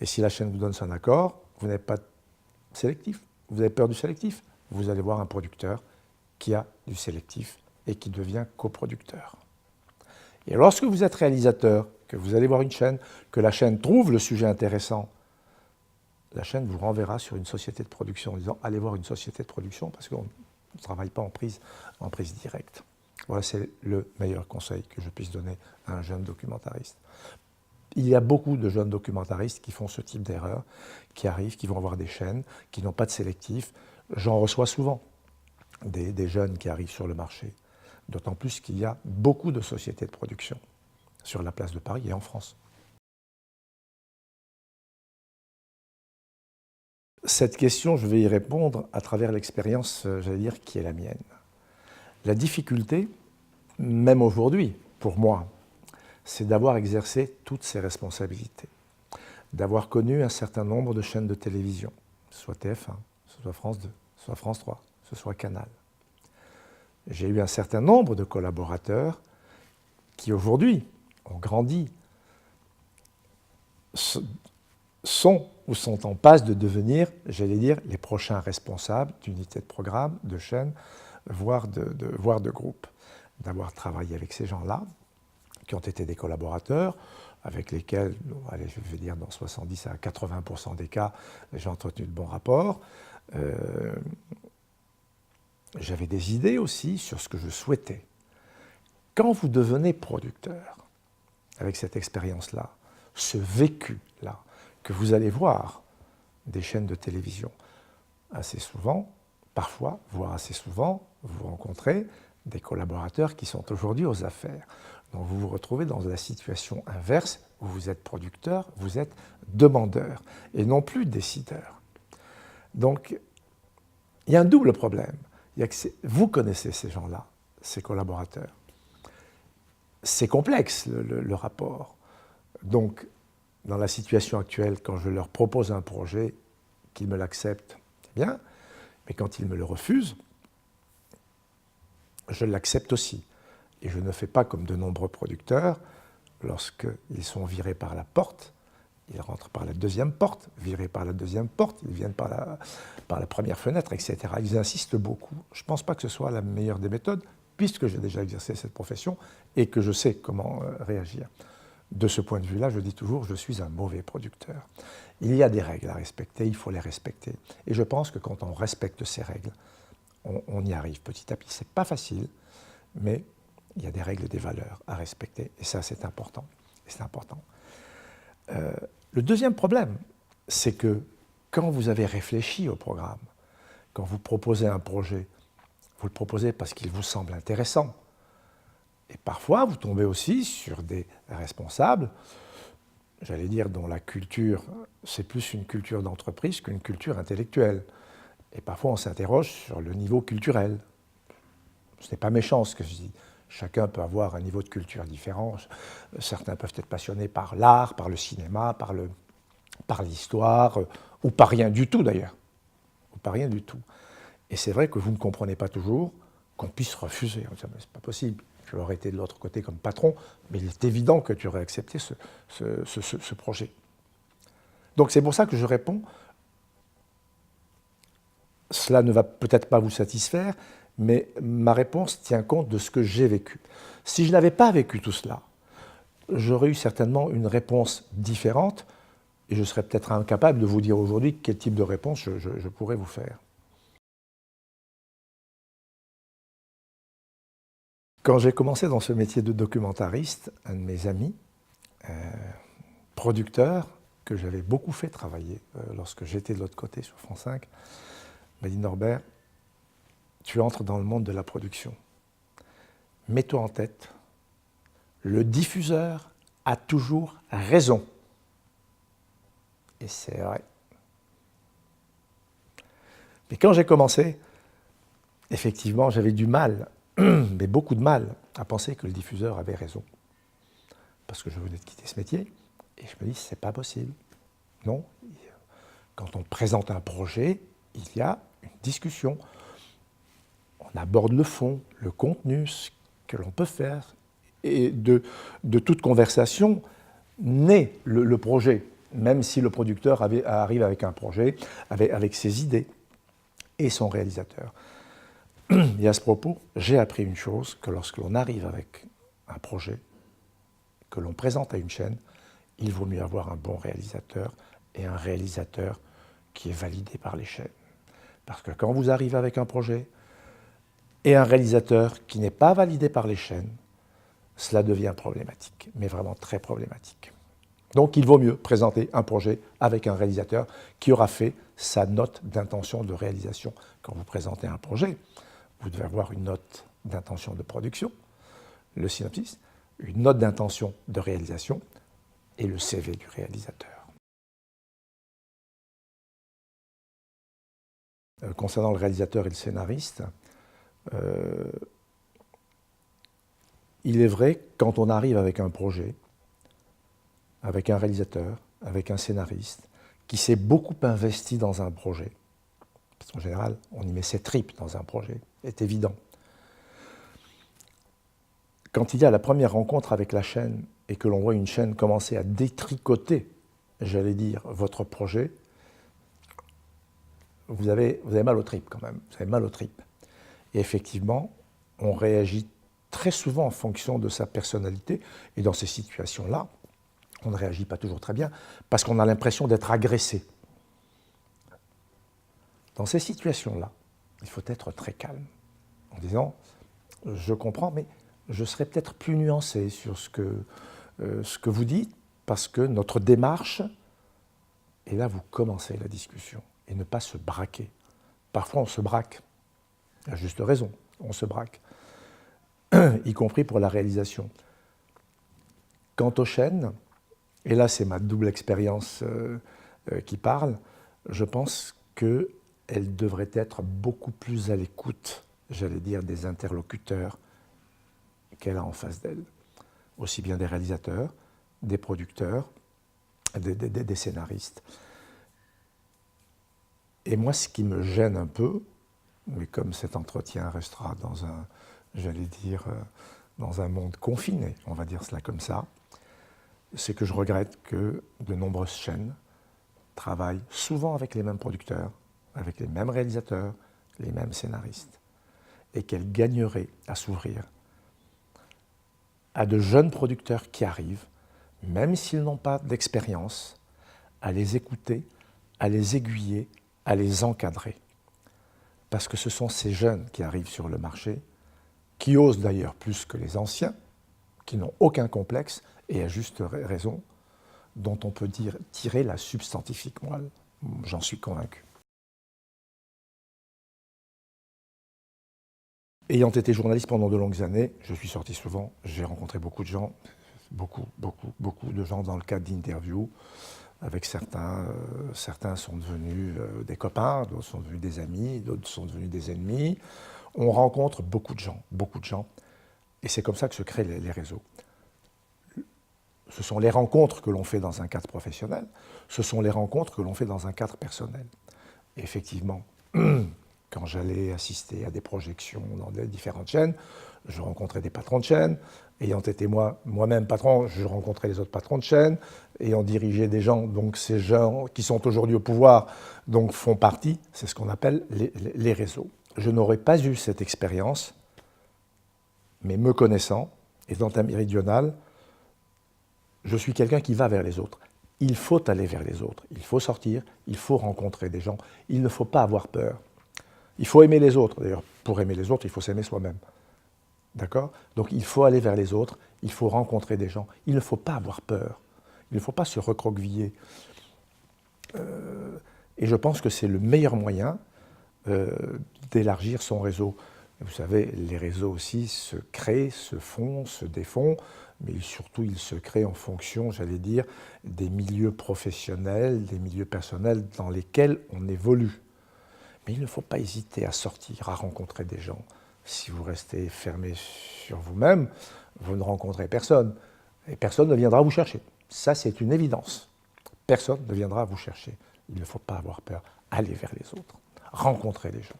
et si la chaîne vous donne son accord, vous n'avez pas de sélectif, vous avez peur du sélectif, vous allez voir un producteur qui a du sélectif et qui devient coproducteur. Et lorsque vous êtes réalisateur, que vous allez voir une chaîne, que la chaîne trouve le sujet intéressant, la chaîne vous renverra sur une société de production en disant « allez voir une société de production parce qu'on ne travaille pas en prise directe ». Voilà, c'est le meilleur conseil que je puisse donner à un jeune documentariste. Il y a beaucoup de jeunes documentaristes qui font ce type d'erreur, qui arrivent, qui vont avoir des chaînes, qui n'ont pas de sélectif. J'en reçois souvent des jeunes qui arrivent sur le marché, d'autant plus qu'il y a beaucoup de sociétés de production sur la place de Paris et en France. Cette question, je vais y répondre à travers l'expérience, j'allais dire, qui est la mienne. La difficulté, même aujourd'hui, pour moi, c'est d'avoir exercé toutes ces responsabilités, d'avoir connu un certain nombre de chaînes de télévision, ce soit TF1, ce soit France 2, ce soit France 3, ce soit Canal. J'ai eu un certain nombre de collaborateurs qui aujourd'hui ont grandi, sont ou sont en passe de devenir, j'allais dire, les prochains responsables d'unités de programme, de chaînes, voire de groupes. D'avoir travaillé avec ces gens-là, qui ont été des collaborateurs, avec lesquels, allez, je vais dire dans 70 à 80% des cas, j'ai entretenu de bons rapports. J'avais des idées aussi sur ce que je souhaitais. Quand vous devenez producteur, avec cette expérience-là, ce vécu-là, que vous allez voir des chaînes de télévision, assez souvent, parfois, voire assez souvent, vous rencontrez des collaborateurs qui sont aujourd'hui aux affaires. Donc vous vous retrouvez dans la situation inverse, où vous êtes producteur, vous êtes demandeur, et non plus décideur. Donc, il y a un double problème. Il y a que vous connaissez ces gens-là, ces collaborateurs. C'est complexe, le rapport. Donc, dans la situation actuelle, quand je leur propose un projet, qu'ils me l'acceptent, c'est bien, mais quand ils me le refusent, je l'accepte aussi. Et je ne fais pas comme de nombreux producteurs, lorsqu'ils sont virés par la porte, ils rentrent par la deuxième porte, virés par la deuxième porte, ils viennent par la première fenêtre, etc. Ils insistent beaucoup. Je ne pense pas que ce soit la meilleure des méthodes, puisque j'ai déjà exercé cette profession et que je sais comment réagir. De ce point de vue-là, je dis toujours, je suis un mauvais producteur. Il y a des règles à respecter, il faut les respecter. Et je pense que quand on respecte ces règles, on y arrive petit à petit. Ce n'est pas facile, mais il y a des règles, des valeurs à respecter. Et ça, c'est important. C'est important. Le deuxième problème, c'est que quand vous avez réfléchi au programme, quand vous proposez un projet, vous le proposez parce qu'il vous semble intéressant. Et parfois, vous tombez aussi sur des responsables, j'allais dire, dont la culture, c'est plus une culture d'entreprise qu'une culture intellectuelle. Et parfois, on s'interroge sur le niveau culturel. Ce n'est pas méchant ce que je dis. Chacun peut avoir un niveau de culture différent. Certains peuvent être passionnés par l'art, par le cinéma, par l'histoire, ou par rien du tout d'ailleurs. Ou par rien du tout. Et c'est vrai que vous ne comprenez pas toujours qu'on puisse refuser. C'est pas possible. Tu aurais été de l'autre côté comme patron, mais il est évident que tu aurais accepté ce projet. Donc c'est pour ça que je réponds, cela ne va peut-être pas vous satisfaire, mais ma réponse tient compte de ce que j'ai vécu. Si je n'avais pas vécu tout cela, j'aurais eu certainement une réponse différente, et je serais peut-être incapable de vous dire aujourd'hui quel type de réponse je pourrais vous faire. Quand j'ai commencé dans ce métier de documentariste, un de mes amis, producteur, que j'avais beaucoup fait travailler lorsque j'étais de l'autre côté sur France 5, m'a dit « Norbert, tu entres dans le monde de la production. Mets-toi en tête, le diffuseur a toujours raison. » Et c'est vrai. Mais quand j'ai commencé, effectivement, j'avais du mal, mais beaucoup de mal, à penser que le diffuseur avait raison. Parce que je venais de quitter ce métier, et je me dis, c'est pas possible. Non, quand on présente un projet, il y a une discussion. On aborde le fond, le contenu, ce que l'on peut faire. Et de toute conversation naît le projet, même si le producteur arrive avec un projet, avec ses idées et son réalisateur. Et à ce propos, j'ai appris une chose, que lorsque l'on arrive avec un projet, que l'on présente à une chaîne, il vaut mieux avoir un bon réalisateur et un réalisateur qui est validé par les chaînes. Parce que quand vous arrivez avec un projet et un réalisateur qui n'est pas validé par les chaînes, cela devient problématique, mais vraiment très problématique. Donc il vaut mieux présenter un projet avec un réalisateur qui aura fait sa note d'intention de réalisation. Quand vous présentez un projet, vous devez avoir une note d'intention de production, le synopsis, une note d'intention de réalisation et le CV du réalisateur. Concernant le réalisateur et le scénariste, il est vrai, quand on arrive avec un projet, avec un réalisateur, avec un scénariste, qui s'est beaucoup investi dans un projet, parce qu'en général, on y met ses tripes dans un projet, c'est évident. Quand il y a la première rencontre avec la chaîne et que l'on voit une chaîne commencer à détricoter j'allais dire, votre projet, vous avez mal aux tripes quand même, vous avez mal aux tripes. Et effectivement, on réagit très souvent en fonction de sa personnalité, et dans ces situations-là, on ne réagit pas toujours très bien, parce qu'on a l'impression d'être agressé. Dans ces situations-là, il faut être très calme, en disant, je comprends, mais je serais peut-être plus nuancé sur ce que vous dites, parce que notre démarche, et là vous commencez la discussion, et ne pas se braquer. Parfois on se braque, à juste raison, on se braque, y compris pour la réalisation. Quant aux chaînes, et là c'est ma double expérience qui parle, je pense qu'elle devrait être beaucoup plus à l'écoute, j'allais dire, des interlocuteurs qu'elle a en face d'elle. Aussi bien des réalisateurs, des producteurs, des scénaristes. Et moi, ce qui me gêne un peu, mais comme cet entretien restera dans un, j'allais dire, dans un monde confiné, on va dire cela comme ça, c'est que je regrette que de nombreuses chaînes travaillent souvent avec les mêmes producteurs, avec les mêmes réalisateurs, les mêmes scénaristes, et qu'elles gagneraient à s'ouvrir à de jeunes producteurs qui arrivent, même s'ils n'ont pas d'expérience, à les écouter, à les aiguiller, à les encadrer. Parce que ce sont ces jeunes qui arrivent sur le marché, qui osent d'ailleurs plus que les anciens, qui n'ont aucun complexe, et à juste raison, dont on peut tirer la substantifique moelle. J'en suis convaincu. Ayant été journaliste pendant de longues années, je suis sorti souvent, j'ai rencontré beaucoup de gens, beaucoup de gens dans le cadre d'interviews. Avec certains sont devenus des copains, d'autres sont devenus des amis, d'autres sont devenus des ennemis. On rencontre beaucoup de gens, et c'est comme ça que se créent les réseaux. Ce sont les rencontres que l'on fait dans un cadre professionnel, ce sont les rencontres que l'on fait dans un cadre personnel. Et effectivement, quand j'allais assister à des projections dans des différentes chaînes, je rencontrais des patrons de chaînes. Ayant été moi-même patron, je rencontrais les autres patrons de chaînes. Ayant dirigé des gens, donc ces gens qui sont aujourd'hui au pouvoir, donc font partie, c'est ce qu'on appelle les réseaux. Je n'aurais pas eu cette expérience, mais me connaissant, et dans ta méridionale, je suis quelqu'un qui va vers les autres. Il faut aller vers les autres, il faut sortir, il faut rencontrer des gens, il ne faut pas avoir peur. Il faut aimer les autres. D'ailleurs, pour aimer les autres, il faut s'aimer soi-même. D'accord? Donc il faut aller vers les autres, il faut rencontrer des gens. Il ne faut pas avoir peur. Il ne faut pas se recroqueviller. Et je pense que c'est le meilleur moyen d'élargir son réseau. Vous savez, les réseaux aussi se créent, se font, se défont, mais surtout ils se créent en fonction, j'allais dire, des milieux professionnels, des milieux personnels dans lesquels on évolue. Mais il ne faut pas hésiter à sortir, à rencontrer des gens. Si vous restez fermé sur vous-même, vous ne rencontrez personne. Et personne ne viendra vous chercher. Ça, c'est une évidence. Personne ne viendra vous chercher. Il ne faut pas avoir peur. Allez vers les autres. Rencontrez les gens.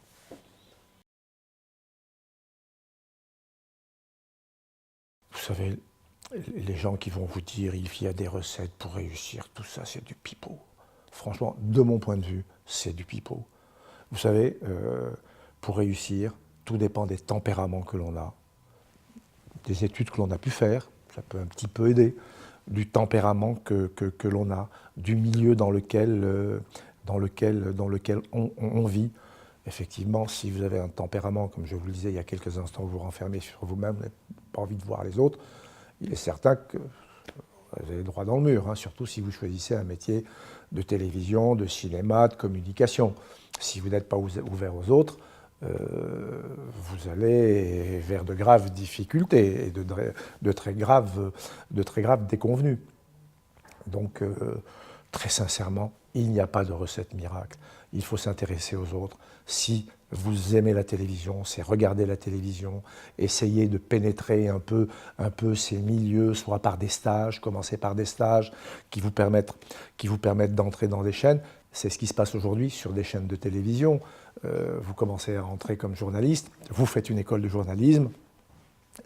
Vous savez, les gens qui vont vous dire il y a des recettes pour réussir, tout ça, c'est du pipeau. Franchement, de mon point de vue, c'est du pipeau. Vous savez, pour réussir, tout dépend des tempéraments que l'on a, des études que l'on a pu faire, ça peut un petit peu aider, du tempérament que l'on a, du milieu dans lequel on vit. Effectivement, si vous avez un tempérament, comme je vous le disais il y a quelques instants, vous vous renfermez sur vous-même, vous n'avez pas envie de voir les autres, il est certain que vous avez droit dans le mur, hein, surtout si vous choisissez un métier de télévision, de cinéma, de communication. Si vous n'êtes pas ouvert aux autres, vous allez vers de graves difficultés et de très graves déconvenues. Donc, très sincèrement, il n'y a pas de recette miracle. Il faut s'intéresser aux autres. Si vous aimez la télévision, c'est regarder la télévision, essayer de pénétrer un peu ces milieux, soit par des stages, commencer par des stages qui vous permettent d'entrer dans des chaînes. C'est ce qui se passe aujourd'hui sur des chaînes de télévision. Vous commencez à entrer comme journaliste, vous faites une école de journalisme,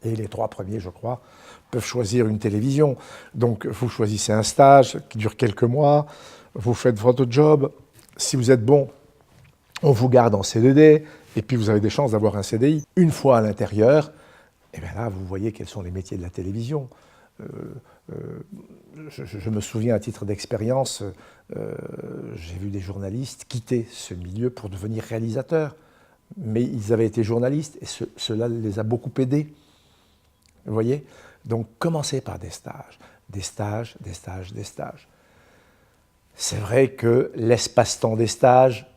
Et les 3 premiers, je crois, peuvent choisir une télévision. Donc, vous choisissez un stage qui dure quelques mois, vous faites votre job. Si vous êtes bon, on vous garde en CDD, et puis vous avez des chances d'avoir un CDI. Une fois à l'intérieur, et bien là, vous voyez quels sont les métiers de la télévision. Je me souviens à titre d'expérience, j'ai vu des journalistes quitter ce milieu pour devenir réalisateurs. Mais ils avaient été journalistes et cela les a beaucoup aidés. Vous voyez? Donc commencez par des stages, des stages, des stages, des stages. C'est vrai que l'espace-temps des stages,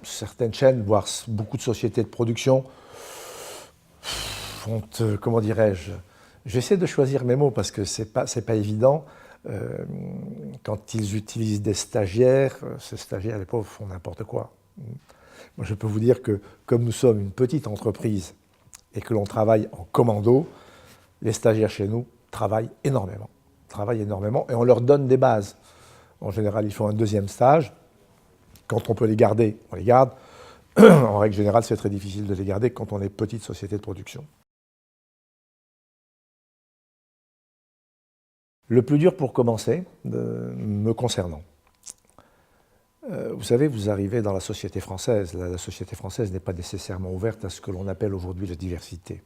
certaines chaînes, voire beaucoup de sociétés de production, font, comment dirais-je, j'essaie de choisir mes mots parce que c'est pas évident. Quand ils utilisent des stagiaires, ces stagiaires, les pauvres, font n'importe quoi. Moi, je peux vous dire que comme nous sommes une petite entreprise et que l'on travaille en commando, les stagiaires chez nous travaillent énormément. Et on leur donne des bases. En général, ils font un deuxième stage. Quand on peut les garder, on les garde. En règle générale, c'est très difficile de les garder quand on est petite société de production. Le plus dur pour commencer, me concernant. Vous savez, vous arrivez dans la société française. La société française n'est pas nécessairement ouverte à ce que l'on appelle aujourd'hui la diversité.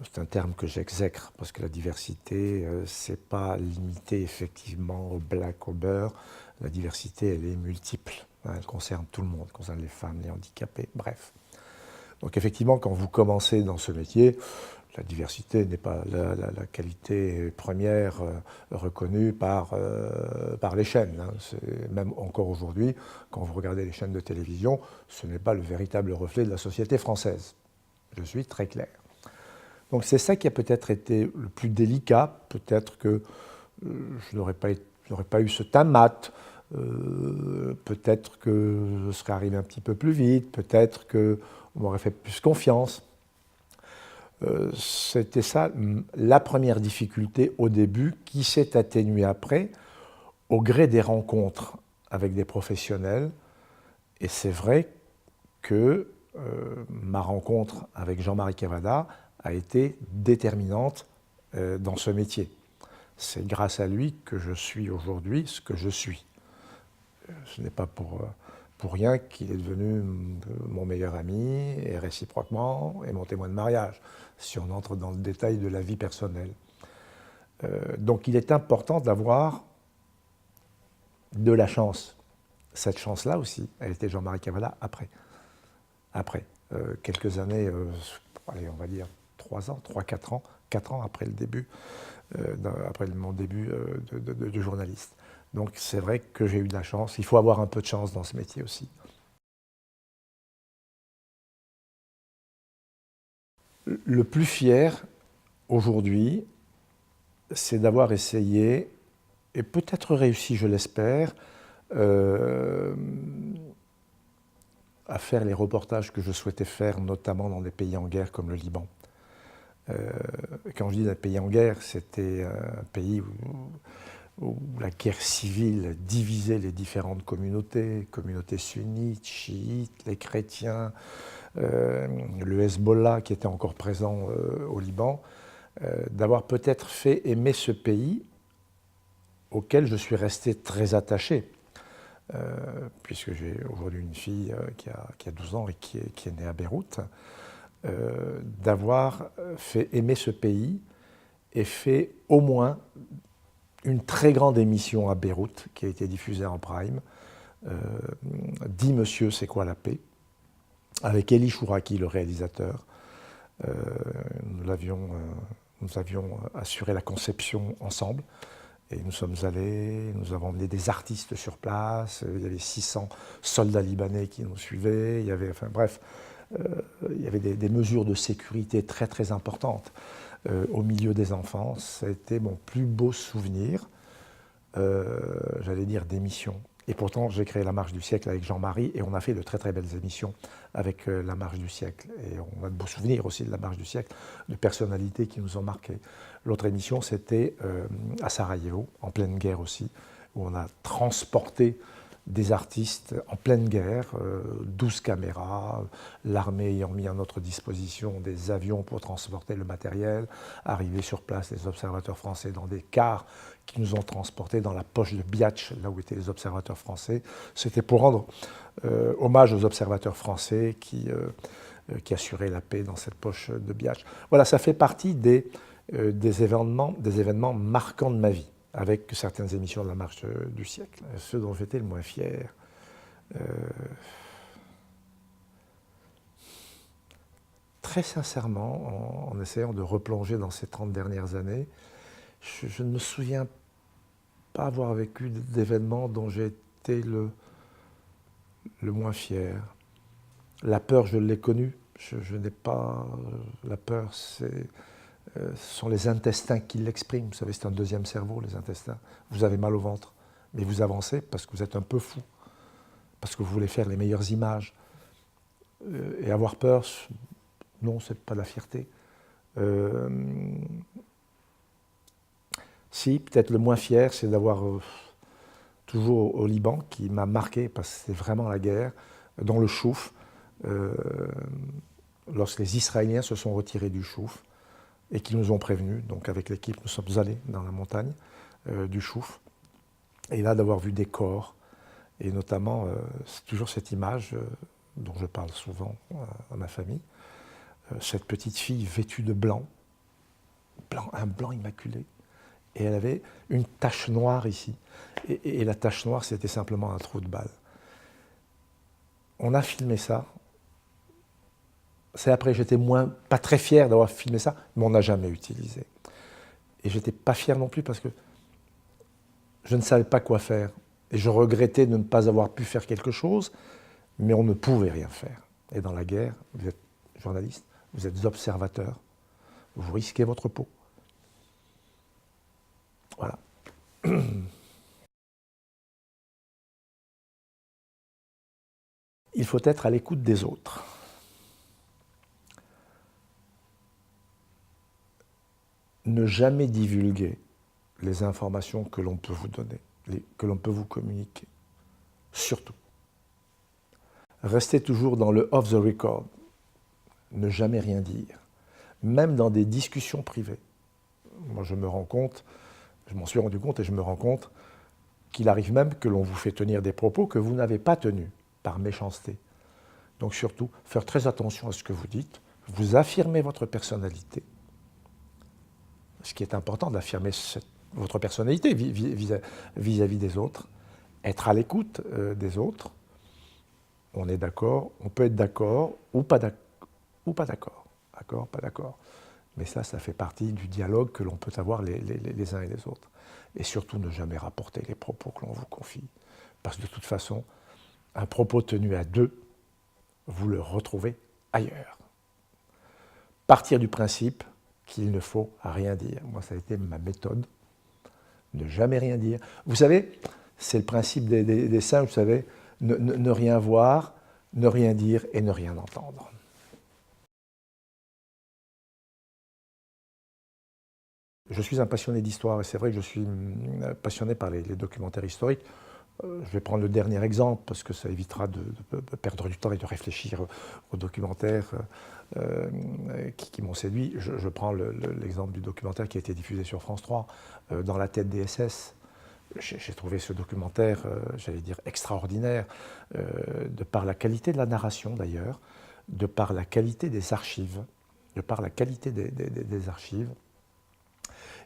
C'est un terme que j'exècre, parce que la diversité, c'est pas limité effectivement au black, au beurre. La diversité, elle est multiple. Elle concerne tout le monde, elle concerne les femmes, les handicapés, bref. Donc effectivement, quand vous commencez dans ce métier, la diversité n'est pas la qualité première reconnue par les chaînes. Même encore aujourd'hui, quand vous regardez les chaînes de télévision, ce n'est pas le véritable reflet de la société française. Je suis très clair. Donc c'est ça qui a peut-être été le plus délicat. Peut-être que je n'aurais pas eu ce teint mat. Peut-être que je serais arrivé un petit peu plus vite. Peut-être qu'on m'aurait fait plus confiance. C'était ça la première difficulté au début, qui s'est atténuée après, au gré des rencontres avec des professionnels. Et c'est vrai que ma rencontre avec Jean-Marie Cavada a été déterminante dans ce métier. C'est grâce à lui que je suis aujourd'hui ce que je suis. Ce n'est pas pour rien qu'il est devenu mon meilleur ami, et réciproquement, et mon témoin de mariage, si on entre dans le détail de la vie personnelle. Donc il est important d'avoir de la chance. Cette chance-là aussi, elle était Jean-Marie Cavada après. Quelques années, allez, on va dire 3 ans, 3-4 ans, 4 ans après le début, après mon début de journaliste. Donc c'est vrai que j'ai eu de la chance. Il faut avoir un peu de chance dans ce métier aussi. Le plus fier aujourd'hui, c'est d'avoir essayé, et peut-être réussi, je l'espère, à faire les reportages que je souhaitais faire, notamment dans des pays en guerre comme le Liban. Quand je dis un pays en guerre, c'était un pays où la guerre civile divisait les différentes communautés sunnites, chiites, les chrétiens, le Hezbollah qui était encore présent au Liban, d'avoir peut-être fait aimer ce pays auquel je suis resté très attaché, puisque j'ai aujourd'hui une fille qui a 12 ans et qui est née à Beyrouth, d'avoir fait aimer ce pays et fait au moins une très grande émission à Beyrouth qui a été diffusée en prime, Dis Monsieur, c'est quoi la paix, avec Elie Chouraki, le réalisateur. Nous avions assuré la conception ensemble. Et nous sommes allés, nous avons emmené des artistes sur place, il y avait 600 soldats libanais qui nous suivaient, il y avait, enfin bref, il y avait des mesures de sécurité très très importantes au milieu des enfants. Ça a été mon plus beau souvenir, j'allais dire, d'émission. Et pourtant, j'ai créé La Marche du siècle avec Jean-Marie et on a fait de très très belles émissions avec La Marche du siècle. Et on a de beaux souvenirs aussi de La Marche du siècle, de personnalités qui nous ont marqués. L'autre émission, c'était à Sarajevo, en pleine guerre aussi, où on a transporté des artistes en pleine guerre, 12 caméras, l'armée ayant mis à notre disposition des avions pour transporter le matériel, arrivés sur place les observateurs français dans des cars qui nous ont transportés dans la poche de Biatch, là où étaient les observateurs français. C'était pour rendre hommage aux observateurs français qui assuraient la paix dans cette poche de Biatch. Voilà, ça fait partie des événements marquants de ma vie, avec certaines émissions de la Marche du siècle. Ceux dont j'étais le moins fier, très sincèrement, en essayant de replonger dans ces 30 dernières années, je ne me souviens pas avoir vécu d'événements dont j'ai été le moins fier. La peur, je l'ai connue. Je n'ai pas... La peur, ce sont les intestins qui l'expriment. Vous savez, c'est un deuxième cerveau, les intestins. Vous avez mal au ventre, mais vous avancez parce que vous êtes un peu fou, parce que vous voulez faire les meilleures images. Et avoir peur, non, ce n'est pas de la fierté. Si, peut-être le moins fier, c'est d'avoir toujours au Liban, qui m'a marqué, parce que c'était vraiment la guerre, dans le Chouf, lorsque les Israéliens se sont retirés du Chouf, et qui nous ont prévenus. Donc avec l'équipe, nous sommes allés dans la montagne du Chouf. Et là, d'avoir vu des corps, et notamment, c'est toujours cette image dont je parle souvent à ma famille, cette petite fille vêtue de blanc, un blanc immaculé, et elle avait une tache noire ici. Et la tache noire, c'était simplement un trou de balle. On a filmé ça. C'est après, j'étais pas très fier d'avoir filmé ça, mais on n'a jamais utilisé. Et j'étais pas fier non plus parce que je ne savais pas quoi faire. Et je regrettais de ne pas avoir pu faire quelque chose, mais on ne pouvait rien faire. Et dans la guerre, vous êtes journaliste, vous êtes observateur, vous risquez votre peau. Voilà. Il faut être à l'écoute des autres. Ne jamais divulguer les informations que l'on peut vous donner, que l'on peut vous communiquer. Surtout. Restez toujours dans le off the record. Ne jamais rien dire. Même dans des discussions privées. Moi, je m'en suis rendu compte et je me rends compte qu'il arrive même que l'on vous fait tenir des propos que vous n'avez pas tenus par méchanceté. Donc surtout, faire très attention à ce que vous dites. Vous affirmez votre personnalité. Ce qui est important d'affirmer votre personnalité vis-à-vis des autres, être à l'écoute des autres. On est d'accord, on peut être d'accord ou pas d'accord. D'accord, pas d'accord. Mais ça fait partie du dialogue que l'on peut avoir les uns et les autres. Et surtout, ne jamais rapporter les propos que l'on vous confie. Parce que de toute façon, un propos tenu à deux, vous le retrouvez ailleurs. Partir du principe qu'il ne faut rien dire. Moi, ça a été ma méthode. Ne jamais rien dire. Vous savez, c'est le principe des saints, vous savez, ne rien voir, ne rien dire et ne rien entendre. Je suis un passionné d'histoire et c'est vrai que je suis passionné par les documentaires historiques. Je vais prendre le dernier exemple parce que ça évitera de perdre du temps et de réfléchir aux documentaires qui m'ont séduit. Je prends l'exemple du documentaire qui a été diffusé sur France 3, Dans la tête des SS. J'ai trouvé ce documentaire, j'allais dire, extraordinaire, de par la qualité de la narration d'ailleurs, de par la qualité des archives, de par la qualité des archives.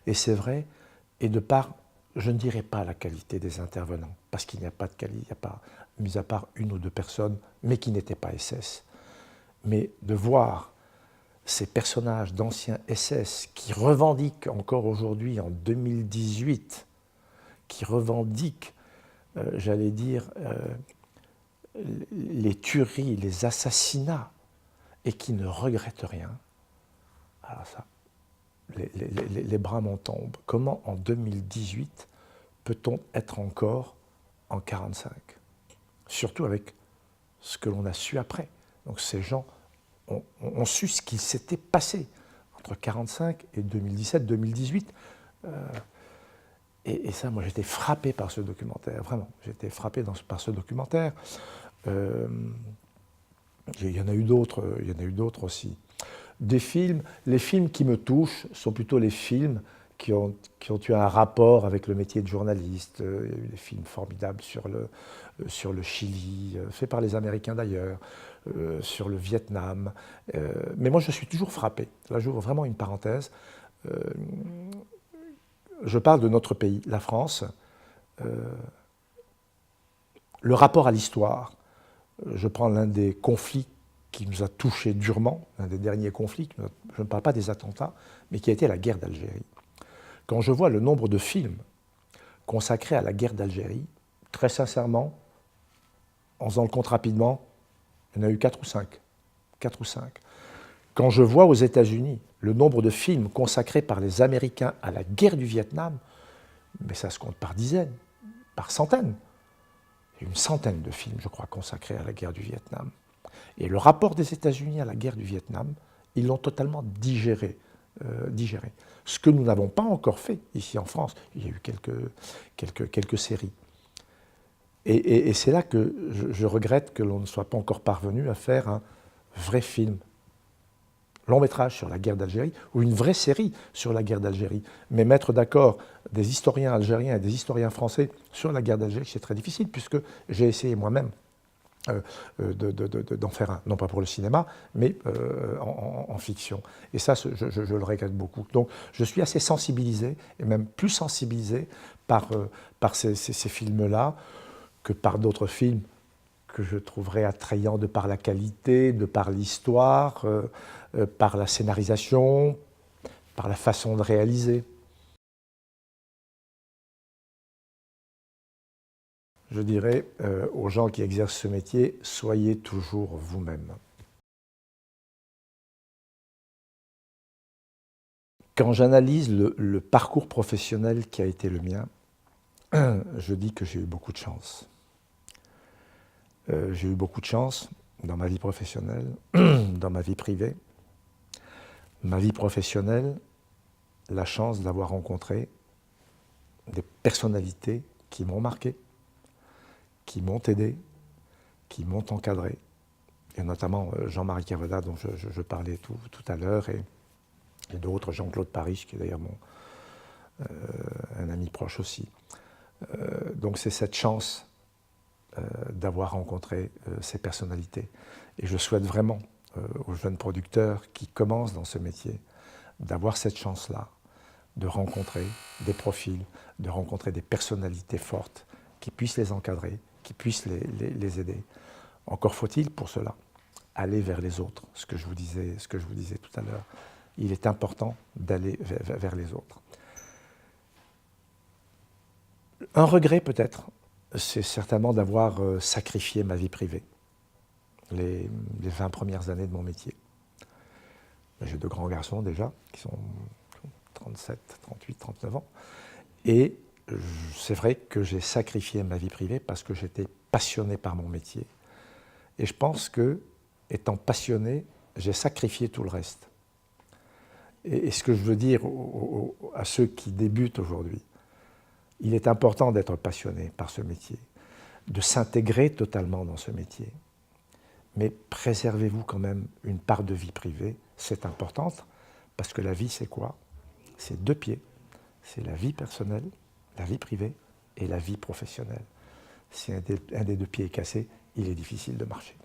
Et c'est vrai, et de par, je ne dirais pas la qualité des intervenants, parce qu'il n'y a pas de qualité, il n'y a pas, mis à part une ou deux personnes, mais qui n'étaient pas SS. Mais de voir ces personnages d'anciens SS qui revendiquent encore aujourd'hui, en 2018, qui revendiquent, j'allais dire, les tueries, les assassinats, et qui ne regrettent rien. Alors ça, les bras m'en tombent. Comment en 2018 peut-on être encore en 1945? Surtout avec ce que l'on a su après. Donc ces gens ont su ce qui s'était passé entre 1945 et 2017-2018. Et ça, moi, j'étais frappé par ce documentaire, vraiment. J'étais frappé par ce documentaire. Il y en a eu d'autres aussi. Des films, les films qui me touchent sont plutôt les films qui ont eu un rapport avec le métier de journaliste. Il y a eu des films formidables sur le Chili, faits par les Américains d'ailleurs, sur le Vietnam. Mais moi, je suis toujours frappé. Là, j'ouvre vraiment une parenthèse. Je parle de notre pays, la France. Le rapport à l'histoire. Je prends l'un des conflits qui nous a touchés durement, l'un des derniers conflits, je ne parle pas des attentats, mais qui a été la guerre d'Algérie. Quand je vois le nombre de films consacrés à la guerre d'Algérie, très sincèrement, en faisant le compte rapidement, il y en a eu 4 ou 5. 4 ou 5. Quand je vois aux États-Unis le nombre de films consacrés par les Américains à la guerre du Vietnam, mais ça se compte par dizaines, par centaines. Il y a une centaine de films, je crois, consacrés à la guerre du Vietnam. Et le rapport des États-Unis à la guerre du Vietnam, ils l'ont totalement digéré. Ce que nous n'avons pas encore fait ici en France. Il y a eu quelques séries. Et c'est là que je regrette que l'on ne soit pas encore parvenu à faire un vrai film, long métrage sur la guerre d'Algérie, ou une vraie série sur la guerre d'Algérie. Mais mettre d'accord des historiens algériens et des historiens français sur la guerre d'Algérie, c'est très difficile, puisque j'ai essayé moi-même d'en faire un, non pas pour le cinéma, mais en fiction. Et ça, je le regrette beaucoup. Donc je suis assez sensibilisé, et même plus sensibilisé par ces films-là que par d'autres films que je trouverais attrayants de par la qualité, de par l'histoire, par la scénarisation, par la façon de réaliser. Je dirais aux gens qui exercent ce métier, soyez toujours vous-même. Quand j'analyse le parcours professionnel qui a été le mien, je dis que j'ai eu beaucoup de chance. J'ai eu beaucoup de chance dans ma vie professionnelle, dans ma vie privée. Ma vie professionnelle, la chance d'avoir rencontré des personnalités qui m'ont marqué, qui m'ont aidé, qui m'ont encadré. Et notamment Jean-Marie Cavada, dont je parlais tout à l'heure, et d'autres, Jean-Claude Paris, qui est d'ailleurs un ami proche aussi. Donc c'est cette chance d'avoir rencontré ces personnalités. Et je souhaite vraiment aux jeunes producteurs qui commencent dans ce métier d'avoir cette chance-là, de rencontrer des profils, de rencontrer des personnalités fortes qui puissent les encadrer, qui puissent les aider. Encore faut-il pour cela aller vers les autres, ce que je vous disais tout à l'heure. Il est important d'aller vers les autres. Un regret peut-être, c'est certainement d'avoir sacrifié ma vie privée, les 20 premières années de mon métier. J'ai 2 grands garçons déjà, qui sont 37, 38, 39 ans. Et c'est vrai que j'ai sacrifié ma vie privée parce que j'étais passionné par mon métier. Et je pense que, étant passionné, j'ai sacrifié tout le reste. Et ce que je veux dire à ceux qui débutent aujourd'hui, il est important d'être passionné par ce métier, de s'intégrer totalement dans ce métier. Mais préservez-vous quand même une part de vie privée, c'est important, parce que la vie, c'est quoi? C'est 2 pieds. C'est la vie personnelle, la vie privée et la vie professionnelle. Si un des 2 pieds est cassé, il est difficile de marcher.